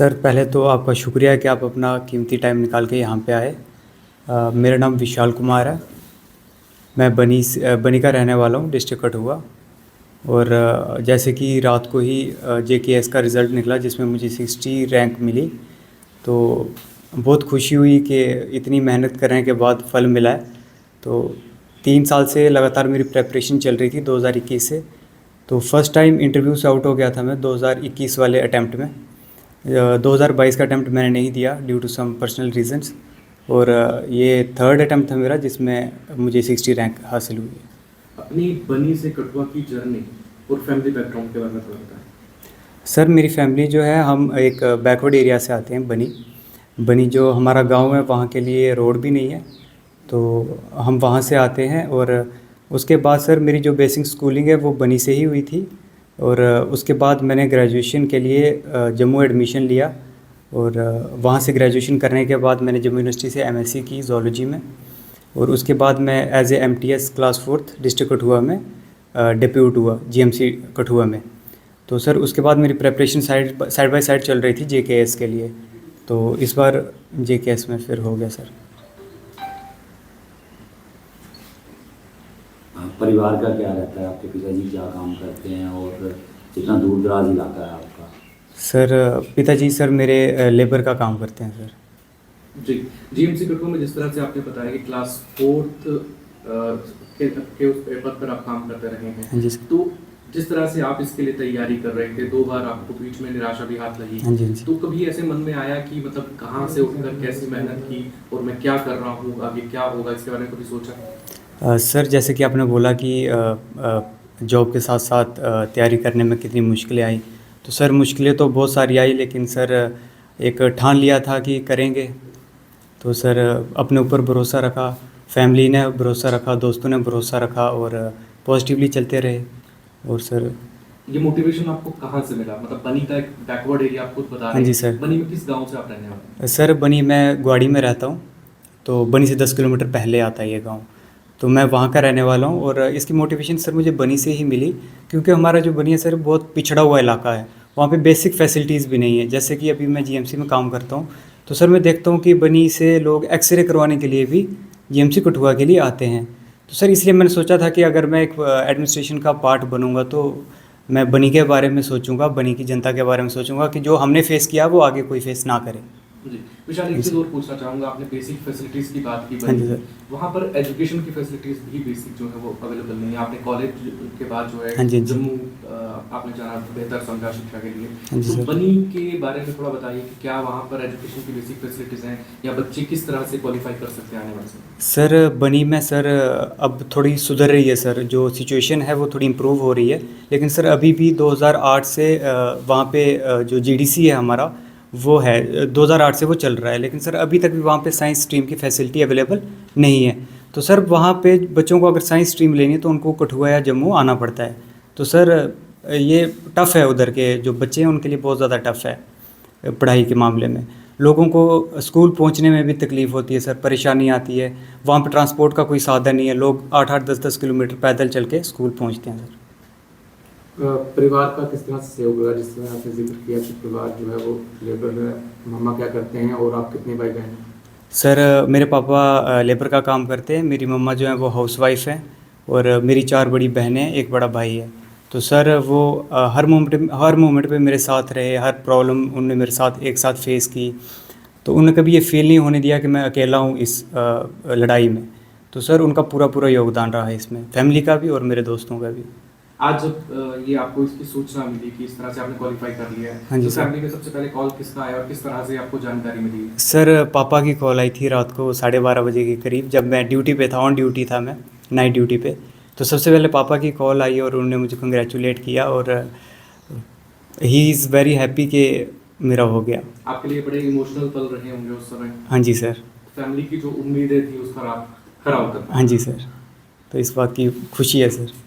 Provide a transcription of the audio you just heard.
Sir पहले तो आपका शुक्रिया कि आप अपना कीमती टाइम निकाल के यहाँ पे आए। मेरा नाम विशाल कुमार है। मैं बनी का रहने वाला हूँ, डिस्ट्रिक्ट कठुआ। और जैसे कि रात को ही JKS का रिज़ल्ट निकला जिसमें मुझे 60 रैंक मिली, तो बहुत खुशी हुई कि इतनी मेहनत करने के बाद फल मिला है। तो 3 साल से लगातार मेरी प्रेपरेशन चल रही थी 2021 से। तो फर्स्ट टाइम इंटरव्यू से आउट हो गया था मैं 2021 वाले अटैम्प्ट में। 2022 का अटैम्प्ट मैंने नहीं दिया due to some personal reasons. और ये थर्ड अटैम्प्ट था मेरा जिसमें मुझे 60 रैंक हासिल हुई है। अपनी बनी से कठुआ की जर्नी और फैमिली बैकग्राउंड के बारे में थोड़ा बताएं। सर मेरी फैमिली जो है, हम एक बैकवर्ड एरिया से आते हैं। बनी जो हमारा गांव है, वहाँ के लिए रोड भी नहीं है, तो हम वहाँ से आते हैं। और उसके बाद सर मेरी जो बेसिक स्कूलिंग है वो बनी से ही हुई थी। और उसके बाद मैंने ग्रेजुएशन के लिए जम्मू एडमिशन लिया। और वहाँ से ग्रेजुएशन करने के बाद मैंने जम्मू यूनिवर्सिटी से MSc की ज़ूलॉजी में। और उसके बाद मैं as a MTS class 4th district Kathua में डिप्यूट हुआ GMC कठुआ में। तो सर उसके बाद मेरी प्रेपरेशन साइड बाय साइड चल रही थी JKS के लिए। तो इस बार JKS में फिर हो गया सर। परिवार का क्या रहता है, आपके पिताजी क्या काम करते हैं और कितना दूर दराज इलाका है आपका? सर पिताजी सर मेरे लेबर का काम करते हैं सर। जी, GMC कठुआ में जिस तरह से आपने बताया कि क्लास 4th के उस पेपर पर आप काम करते रहे हैं। हाँ जी सर। तो जिस तरह से आप इसके लिए तैयारी कर रहे थे, 2 बार आपको बीच में निराशा भी हाथ लगी। हाँ जी, हाँ जी। तो कभी ऐसे मन में आया कि मतलब कहाँ से उठकर कैसी मेहनत की और मैं क्या कर रहा हूँ, आगे क्या होगा, इसके बारे में कभी सोचा? सर जैसे कि आपने बोला कि जॉब के साथ साथ तैयारी करने में कितनी मुश्किलें आई, तो सर मुश्किलें तो बहुत सारी आई, लेकिन सर एक ठान लिया था कि करेंगे। तो सर अपने ऊपर भरोसा रखा, फैमिली ने भरोसा रखा, दोस्तों ने भरोसा रखा और पॉजिटिवली चलते रहे। और सर ये मोटिवेशन आपको कहाँ से मिला? मतलब बनी का एक बैकवर्ड एरिया आप खुद बता रहे हैं। हाँ जी सर। बनी में किस गांव से आप रहने वाले हैं? सर बनी मैं ग्वाड़ी में रहता हूँ, तो बनी से 10 किलोमीटर पहले आता है ये गांव। तो मैं वहाँ का रहने वाला हूँ। और इसकी मोटिवेशन सर मुझे बनी से ही मिली, क्योंकि हमारा जो बनी है सर बहुत पिछड़ा हुआ इलाका है। वहाँ पे बेसिक फैसिलिटीज़ भी नहीं है। जैसे कि अभी मैं GMC में काम करता हूँ, तो सर मैं देखता हूँ कि बनी से लोग एक्सरे करवाने के लिए भी GMC कठुआ के लिए आते हैं। तो सर इसलिए मैंने सोचा था कि अगर मैं एक एडमिनिस्ट्रेशन का पार्ट बनूँगा तो मैं बनी के बारे में सोचूंगा, बनी की जनता के बारे में सोचूंगा कि जो हमने फेस किया वो आगे कोई फेस ना करे। जी विशाल, एक चीज़ और पूछना चाहूँगा। आपने बेसिक फैसिलिटीज़ की बात की हाँ जी बनी, सर। वहाँ पर एजुकेशन की फैसिलिटीज़ भी बेसिक जो है वो अवेलेबल नहीं है। आपने कॉलेज के बाद जो है हाँ जी, हाँ जी। जम्मू आपने जाना बेहतर समझा शिक्षा के लिए। हाँ जी तो सर। बनी के बारे में थोड़ा बताइए कि क्या वहाँ पर एजुकेशन की बेसिक फैसिलिटीज़ हैं या बच्चे किस तरह से क्वालिफाई कर सकते हैं आने वाले समय? सर बनी में सर अब थोड़ी सुधर रही है सर, जो सिचुएशन है वो थोड़ी इम्प्रूव हो रही है। लेकिन सर अभी भी 2008 से वहाँ पे जो GDC है हमारा वो है, 2008 से वो चल रहा है। लेकिन सर अभी तक भी वहाँ पे साइंस स्ट्रीम की फैसिलिटी अवेलेबल नहीं है। तो सर वहाँ पे बच्चों को अगर साइंस स्ट्रीम लेनी है तो उनको कठुआ या जम्मू आना पड़ता है। तो सर ये टफ़ है, उधर के जो बच्चे हैं उनके लिए बहुत ज़्यादा टफ़ है पढ़ाई के मामले में। लोगों को स्कूल पहुंचने में भी तकलीफ़ होती है सर, परेशानी आती है। वहाँ पे ट्रांसपोर्ट का कोई साधन नहीं है, लोग 8-8 10-10 किलोमीटर पैदल चल के स्कूल पहुँचते हैं सर। परिवार का किस तरह से सहयोग रहा? जिस तरह आपने जिक्र किया कि परिवार जो है वो लेबर है, मामा क्या करते हैं और आप कितने भाई बहन हैं? सर मेरे पापा लेबर का काम करते हैं, मेरी मम्मा जो है वो हाउसवाइफ है और मेरी 4 बड़ी बहनें, एक बड़ा भाई है। तो सर वो हर मोमेंट पे मेरे साथ रहे, हर प्रॉब्लम उनने मेरे साथ एक साथ फेस की। तो उन्होंने कभी ये फील नहीं होने दिया कि मैं अकेला हूँ इस लड़ाई में। तो सर उनका पूरा योगदान रहा है इसमें, फैमिली का भी और मेरे दोस्तों का भी। आज जब ये आपको इसकी सूचना मिली कि इस तरह से आपने क्वालिफाई कर लिया है, हाँ जी तो सर। फैमिली में सबसे पहले कॉल किसका आया और किस तरह से आपको जानकारी मिली? सर पापा की कॉल आई थी रात को 12:30 बजे के करीब, जब मैं ड्यूटी पे था, ऑन ड्यूटी था मैं, नाइट ड्यूटी पे। तो सबसे पहले पापा की कॉल आई और उन्होंने मुझे कंग्रेचुलेट किया और ही इज़ वेरी हैप्पी कि मेरा हो गया। आपके लिए बड़े इमोशनल पल रहे होंगे उस समय। हाँ जी सर। फैमिली की जो उम्मीदें थी उस पर आप खरा उतर पाए। हाँ जी सर। तो इस बात की खुशी है सर।